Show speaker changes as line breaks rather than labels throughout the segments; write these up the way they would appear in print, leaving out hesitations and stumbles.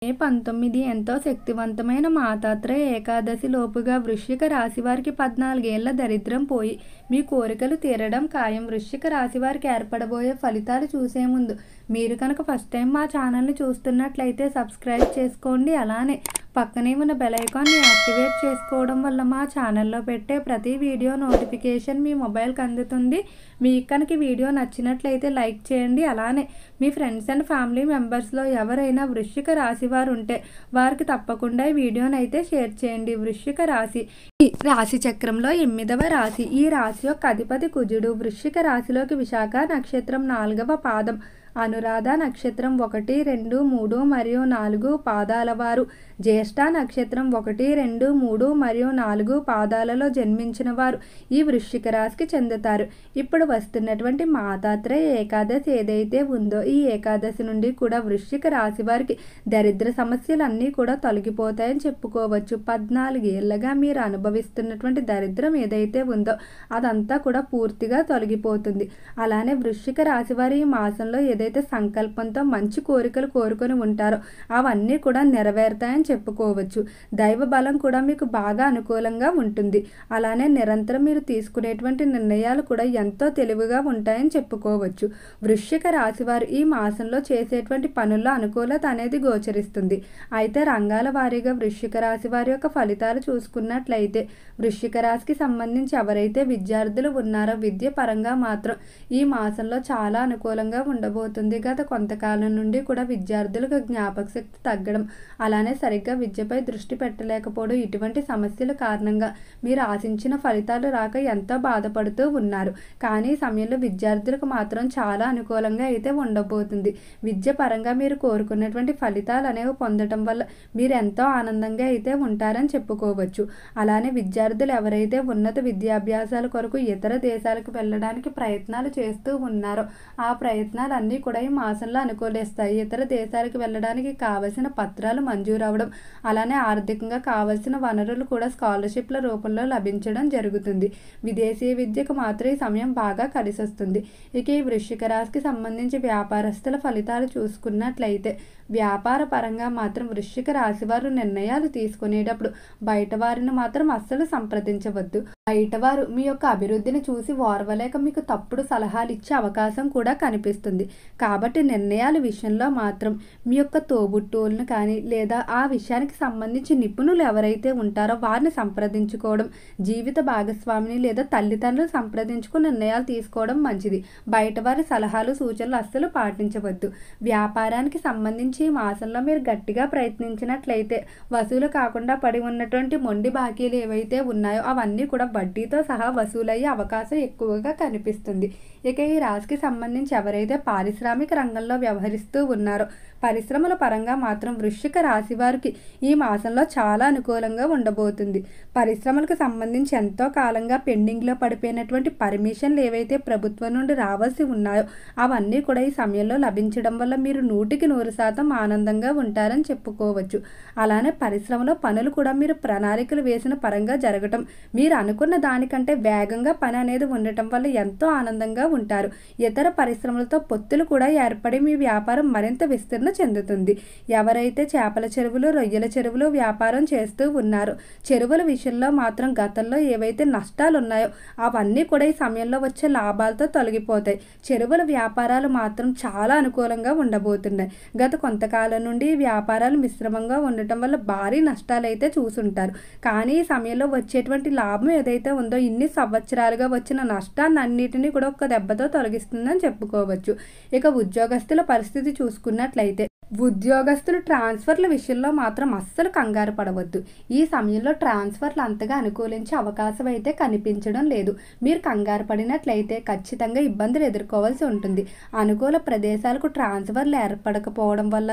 మే 19 ఎంతో శక్తివంతమైన మాతాత్రేయ ఏకాదశి లోపుగా వృశ్చిక రాశి వారికి 14 ఏళ్ల దరిద్రం పోయి మీ కోరికలు తీరడం ఖాయం. వృశ్చిక రాశి వారికి ఏర్పడబోయే ఫలితాలు చూసే ముందు మీరు కనుక ఫస్ట్ టైం మా ఛానల్ని చూస్తున్నట్లయితే సబ్స్క్రైబ్ చేసుకోండి. అలానే పక్కనే ఉన్న బెల్ ఐకాన్ని యాక్టివేట్ చేసుకోవడం వల్ల మా ఛానల్లో పెట్టే ప్రతి వీడియో నోటిఫికేషన్ మీ మొబైల్కి అందుతుంది. మీకు కనుక వీడియో నచ్చినట్లయితే లైక్ చేయండి. అలానే మీ ఫ్రెండ్స్ అండ్ ఫ్యామిలీ మెంబర్స్లో ఎవరైనా వృశ్చిక రాశి వారు ఉంటే వారికి తప్పకుండా ఈ వీడియోని అయితే షేర్ చేయండి. వృశ్చిక రాశి ఈ రాశి చక్రంలో 8వ రాశి. ఈ రాశి యొక్క అధిపతి కుజుడు. వృశ్చిక రాశిలోకి విశాఖ నక్షత్రం 4వ పాదం, అనురాధ నక్షత్రం 1, 2, 3 మరియు 4 పాదాల వారు, జ్యేష్ఠ నక్షత్రం 1, 2, 3 మరియు 4 పాదాలలో జన్మించిన వారు ఈ వృశ్చిక రాశికి చెందుతారు. ఇప్పుడు వస్తున్నటువంటి మాతాత్రేయ ఏకాదశి ఏదైతే ఉందో ఈ ఏకాదశి నుండి కూడా వృశ్చిక రాశి వారికి దరిద్ర సమస్యలన్నీ కూడా తొలగిపోతాయని చెప్పుకోవచ్చు. 14 ఏళ్లుగా మీరు అనుభవిస్తున్నటువంటి దరిద్రం ఏదైతే ఉందో అదంతా కూడా పూర్తిగా తొలగిపోతుంది. అలానే వృశ్చిక రాశి వారి ఈ మాసంలో ఏదైతే సంకల్పంతో మంచి కోరికలు కోరుకొని ఉంటారో అవన్నీ కూడా నెరవేరుతాయని చెప్పుకోవచ్చు. దైవ బలం కూడా మీకు బాగా అనుకూలంగా ఉంటుంది. అలానే నిరంతరం మీరు తీసుకునేటువంటి నిర్ణయాలు కూడా ఎంతో తెలివిగా ఉంటాయని చెప్పుకోవచ్చు. వృశ్చిక రాశి వారు ఈ మాసంలో చేసేటువంటి పనుల్లో అనుకూలత అనేది గోచరిస్తుంది. అయితే రంగాల వారీగా వృశ్చిక రాశి వారి యొక్క ఫలితాలు చూసుకున్నట్లయితే వృశ్చిక రాశికి సంబంధించి ఎవరైతే విద్యార్థులు ఉన్నారో విద్య పరంగా మాత్రం ఈ మాసంలో చాలా అనుకూలంగా ఉండబోతుంది. గత కొంతకాలం నుండి కూడా విద్యార్థులకు జ్ఞాపక శక్తి తగ్గడం, అలానే సరిగ్గా విద్యపై దృష్టి పెట్టలేకపోవడం, ఇటువంటి సమస్యల కారణంగా మీరు ఆశించిన ఫలితాలు రాక ఎంతో బాధపడుతూ ఉన్నారు. కానీ ఈ సమయంలో విద్యార్థులకు మాత్రం చాలా అనుకూలంగా అయితే ఉండబోతుంది. విద్య పరంగా మీరు కోరుకున్నటువంటి ఫలితాలు అనేవి పొందడం వల్ల మీరు ఎంతో ఆనందంగా అయితే ఉంటారని చెప్పుకోవచ్చు. అలానే విద్యార్థులు ఎవరైతే ఉన్నత విద్యాభ్యాసాల కొరకు ఇతర దేశాలకు వెళ్ళడానికి ప్రయత్నాలు చేస్తూ ఉన్నారో ఆ ప్రయత్నాలన్నీ కూడా ఈ మాసంలో అనుకూలిస్తాయి. ఇతర దేశాలకు వెళ్ళడానికి కావలసిన పత్రాలు మంజూరు అవ్వడం, అలానే ఆర్థికంగా కావలసిన వనరులు కూడా స్కాలర్షిప్ల రూపంలో లభించడం జరుగుతుంది. విదేశీ విద్యకు మాత్రం ఈ సమయం బాగా కలిసి వస్తుంది. ఇక ఈ వృశ్చిక రాశికి సంబంధించి వ్యాపారస్తుల ఫలితాలు చూసుకున్నట్లయితే వ్యాపార పరంగా మాత్రం వృశ్చిక రాశి వారు నిర్ణయాలు తీసుకునేటప్పుడు బయట వారిని మాత్రం అస్సలు సంప్రదించవద్దు. బయటవారు మీ యొక్క అభివృద్ధిని చూసి ఓర్వలేక మీకు తప్పుడు సలహాలు ఇచ్చే అవకాశం కూడా కనిపిస్తుంది. కాబట్టి నిర్ణయాల విషయంలో మాత్రం మీ యొక్క తోబుట్టువులను కానీ లేదా ఆ విషయానికి సంబంధించి నిపుణులు ఎవరైతే ఉంటారో వారిని సంప్రదించుకోవడం, జీవిత భాగస్వామిని లేదా తల్లిదండ్రులు సంప్రదించుకుని నిర్ణయాలు తీసుకోవడం మంచిది. బయటవారి సలహాలు సూచనలు అస్సలు పాటించవద్దు. వ్యాపారానికి సంబంధించి ఈ మాసంలో మీరు గట్టిగా ప్రయత్నించినట్లయితే వసూలు కాకుండా పడి ఉన్నటువంటి మొండి బాకీలు ఏవైతే ఉన్నాయో అవన్నీ కూడా వడ్డీతో సహా వసూలయ్యే అవకాశం ఎక్కువగా కనిపిస్తుంది. ఇక ఈ రాశికి సంబంధించి ఎవరైతే పారిశ్రామిక రంగంలో వ్యవహరిస్తూ ఉన్నారో పరిశ్రమల పరంగా మాత్రం వృశ్చిక రాశి వారికి ఈ మాసంలో చాలా అనుకూలంగా ఉండబోతుంది. పరిశ్రమలకు సంబంధించి ఎంతో కాలంగా పెండింగ్లో పడిపోయినటువంటి పర్మిషన్లు ఏవైతే ప్రభుత్వం నుండి రావాల్సి ఉన్నాయో అవన్నీ కూడా ఈ సమయంలో లభించడం వల్ల మీరు 100% ఆనందంగా ఉంటారని చెప్పుకోవచ్చు. అలానే పరిశ్రమలో పనులు కూడా మీరు ప్రణాళికలు వేసిన పరంగా జరగటం, మీరు అనుకున్న దానికంటే వేగంగా పని అనేది ఉండటం వల్ల ఎంతో ఆనందంగా ఉంటారు. ఇతర పరిశ్రమలతో పొత్తులు కూడా ఏర్పడి మీ వ్యాపారం మరింత విస్తరణ చెందుతుంది. ఎవరైతే చేపల చెరువులు, రొయ్యల చెరువులు వ్యాపారం చేస్తూ ఉన్నారో చెరువుల విషయంలో మాత్రం గతంలో ఏవైతే నష్టాలు ఉన్నాయో అవన్నీ కూడా ఈ సమయంలో వచ్చే లాభాలతో తొలగిపోతాయి. చెరువుల వ్యాపారాలు మాత్రం చాలా అనుకూలంగా ఉండబోతున్నాయి. గత కొంతకాలం నుండి వ్యాపారాలు మిశ్రమంగా ఉండటం వల్ల భారీ నష్టాలు అయితే చూసుంటారు. కానీ ఈ సమయంలో వచ్చేటువంటి లాభం ఏదైతే ఉందో ఇన్ని సంవత్సరాలుగా వచ్చిన నష్టాన్ని అన్నిటినీ కూడా ఒక్క దెబ్బతో తొలగిస్తుందని చెప్పుకోవచ్చు. ఇక ఉద్యోగస్తుల పరిస్థితి చూసుకున్నట్లయితే ఉద్యోగస్తులు ట్రాన్స్ఫర్ల విషయంలో మాత్రం అస్సలు కంగారు పడవద్దు. ఈ సమయంలో ట్రాన్స్ఫర్లు అంతగా అనుకూలించే అవకాశం అయితే కనిపించడం లేదు. మీరు కంగారు పడినట్లయితే ఖచ్చితంగా ఇబ్బందులు ఎదుర్కోవాల్సి ఉంటుంది. అనుకూల ప్రదేశాలకు ట్రాన్స్ఫర్లు ఏర్పడకపోవడం వల్ల,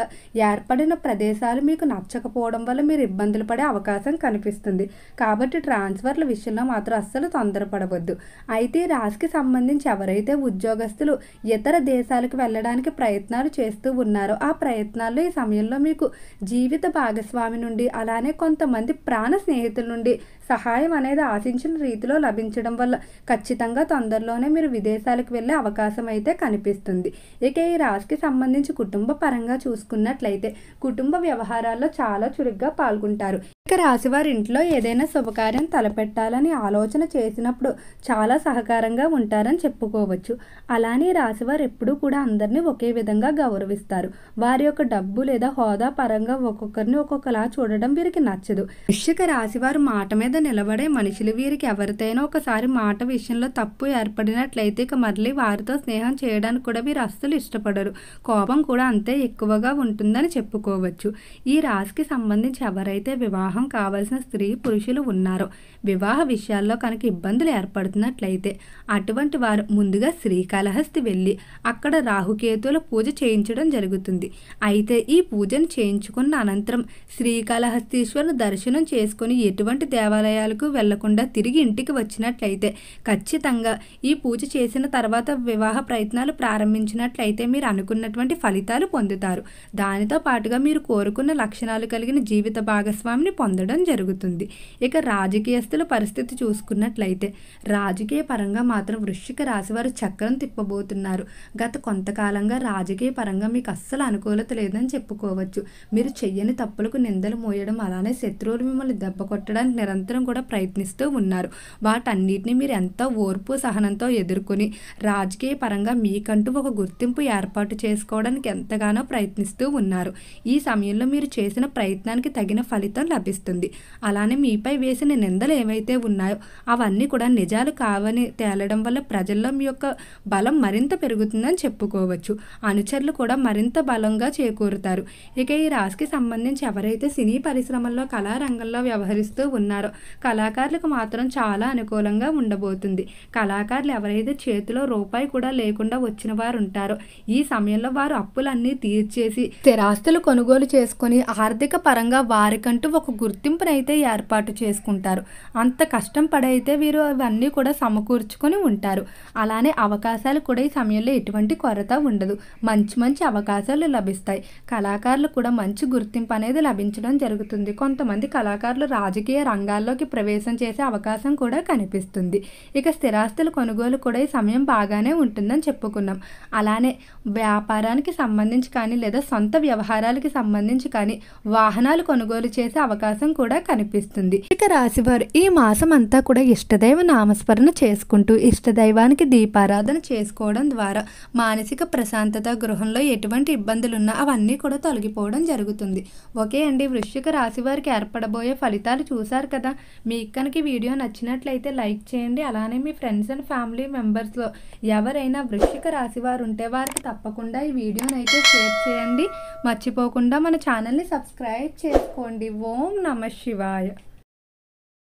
ఏర్పడిన ప్రదేశాలు మీకు నచ్చకపోవడం వల్ల మీరు ఇబ్బందులు పడే అవకాశం కనిపిస్తుంది. కాబట్టి ట్రాన్స్ఫర్ల విషయంలో మాత్రం అస్సలు తొందరపడవద్దు. అయితే ఈ రాశికి సంబంధించి ఎవరైతే ఉద్యోగస్తులు ఇతర దేశాలకు వెళ్ళడానికి ప్రయత్నాలు చేస్తూ ఉన్నారో ఆ ప్రయత్నాల్లో ఈ సమయంలో మీకు జీవిత భాగస్వామి నుండి అలానే కొంతమంది ప్రాణ స్నేహితుల నుండి సహాయం అనేది ఆశించిన రీతిలో లభించడం వల్ల ఖచ్చితంగా తొందరలోనే మీరు విదేశాలకు వెళ్ళే అవకాశం అయితే కనిపిస్తుంది. ఇక ఈ రాశికి సంబంధించి కుటుంబ పరంగా చూసుకున్నట్లయితే కుటుంబ వ్యవహారాల్లో చాలా చురుగ్గా పాల్గొంటారు. ఇక రాశివారి ఇంట్లో ఏదైనా శుభకార్యం తలపెట్టాలని ఆలోచన చేసినప్పుడు చాలా సహకారంగా ఉంటారని చెప్పుకోవచ్చు. అలానే రాశివారు ఎప్పుడూ కూడా అందరినీ ఒకే విధంగా గౌరవిస్తారు. వారి యొక్క డబ్బు లేదా హోదా పరంగా ఒక్కొక్కరిని ఒక్కొక్కలా చూడడం వీరికి నచ్చదు. వృశ్చిక రాశివారు మాట మీద నిలబడే మనుషులు. వీరికి ఎవరితోనో ఒకసారి మాట విషయంలో తప్పు ఏర్పడినట్లయితే ఇక మళ్ళీ వారితో స్నేహం చేయడానికి కూడా వీరు అస్సలు ఇష్టపడరు. కోపం కూడా అంతే ఎక్కువగా ఉంటుందని చెప్పుకోవచ్చు. ఈ రాశికి సంబంధించి ఎవరైతే వివాహం కావాల్సిన స్త్రీ పురుషులు ఉన్నారో వివాహ విషయాల్లో కనుక ఇబ్బందులు ఏర్పడుతున్నట్లయితే అటువంటి వారు ముందుగా శ్రీకాళహస్తి వెళ్ళి అక్కడ రాహుకేతుల పూజ చేయించడం జరుగుతుంది. అయితే ఈ పూజను చేయించుకున్న అనంతరం శ్రీకాళహస్తీశ్వరుని దర్శనం చేసుకుని ఎటువంటి దేవాలయాలకు వెళ్లకుండా తిరిగి ఇంటికి వచ్చినట్లయితే ఖచ్చితంగా ఈ పూజ చేసిన తర్వాత వివాహ ప్రయత్నాలు ప్రారంభించినట్లయితే మీరు అనుకున్నటువంటి ఫలితాలు పొందుతారు. దానితో పాటుగా మీరు కోరుకున్న లక్షణాలు కలిగిన జీవిత భాగస్వామిని పొందడం జరుగుతుంది. ఇక రాజకీయస్తుల పరిస్థితి చూసుకున్నట్లయితే రాజకీయ పరంగా మాత్రం వృశ్చిక రాశి వారు చక్రం తిప్పబోతున్నారు. గత కొంతకాలంగా రాజకీయ పరంగా మీకు అస్సలు అనుకూలత లేదని చెప్పుకోవచ్చు. మీరు చెయ్యని తప్పులకు నిందలు మోయడం అలానే శత్రువులు మిమ్మల్ని దెబ్బ కొట్టడానికి నిరంతరం కూడా ప్రయత్నిస్తూ ఉన్నారు. వాటన్నిటిని మీరు ఎంతో ఓర్పు సహనంతో ఎదుర్కొని రాజకీయ పరంగా మీకంటూ ఒక గుర్తింపు ఏర్పాటు చేసుకోవడానికి ఎంతగానో ప్రయత్నిస్తూ ఉన్నారు. ఈ సమయంలో మీరు చేసిన ప్రయత్నానికి తగిన ఫలితం లభిస్తుంది. అలానే మీపై వేసిన నిందలు ఏవైతే ఉన్నాయో అవన్నీ కూడా నిజాలు కావని తేలడం వల్ల ప్రజల్లో మీ యొక్క బలం మరింత పెరుగుతుందని చెప్పుకోవచ్చు. అనుచరులు కూడా మరింత బలంగా చేకూరుతారు. ఇక ఈ రాశికి సంబంధించి ఎవరైతే సినీ పరిశ్రమల్లో కళారంగంలో వ్యవహరిస్తూ ఉన్నారో కళాకారులకు మాత్రం చాలా అనుకూలంగా ఉండబోతుంది. కళాకారులు ఎవరైతే చేతిలో రూపాయి కూడా లేకుండా వచ్చిన వారు ఉంటారో ఈ సమయంలో వారు అప్పులన్నీ తీర్చేసి స్థిరాస్తులు కొనుగోలు చేసుకొని ఆర్థిక పరంగా వారికంటూ ఒక గుర్తింపునైతే ఏర్పాటు చేసుకుంటారు. అంత కష్టం పడైతే వీరు అవన్నీ కూడా సమకూర్చుకొని ఉంటారు. అలానే అవకాశాలు కూడా ఈ సమయంలో ఎటువంటి కొరత ఉండదు. మంచి మంచి అవకాశాలు లభిస్తాయి. కళాకారులు కూడా మంచి గుర్తింపు అనేది లభించడం జరుగుతుంది. కొంతమంది కళాకారులు రాజకీయ రంగాల్లోకి ప్రవేశం చేసే అవకాశం కూడా కనిపిస్తుంది. ఇక స్థిరాస్తుల కొనుగోలు కూడా ఈ సమయం బాగానే ఉంటుందని చెప్పుకున్నాం. అలానే వ్యాపారానికి సంబంధించి కానీ లేదా సొంత వ్యవహారాలకి సంబంధించి కానీ వాహనాలు కొనుగోలు చేసే అవకాశం కూడా కనిపిస్తుంది. ఇక రాశివారు ఈ మాసం అంతా కూడా ఇష్టదైవ నామస్మరణ చేసుకుంటూ ఇష్టదైవానికి దీపారాధన చేసుకోవడం ద్వారా మానసిక ప్రశాంతత, గృహంలో ఎటువంటి ఇబ్బందులున్నా అవన్నీ కూడా తొలగిపోవడం జరుగుతుంది. ఓకే అండి, వృశ్చిక రాశి వారికి ఏర్పడబోయే ఫలితాలు చూశారు కదా. మీకు కనుక వీడియో నచ్చినట్లయితే లైక్ చేయండి. అలానే మీ ఫ్రెండ్స్ అండ్ ఫ్యామిలీ మెంబర్స్లో ఎవరైనా వృశ్చిక రాశి వారు ఉంటే వారికి తప్పకుండా ఈ వీడియోని అయితే షేర్ చేయండి. మర్చిపోకుండా మన ఛానల్ని సబ్స్క్రైబ్ చేసుకోండి. ఓం నమః శివాయ.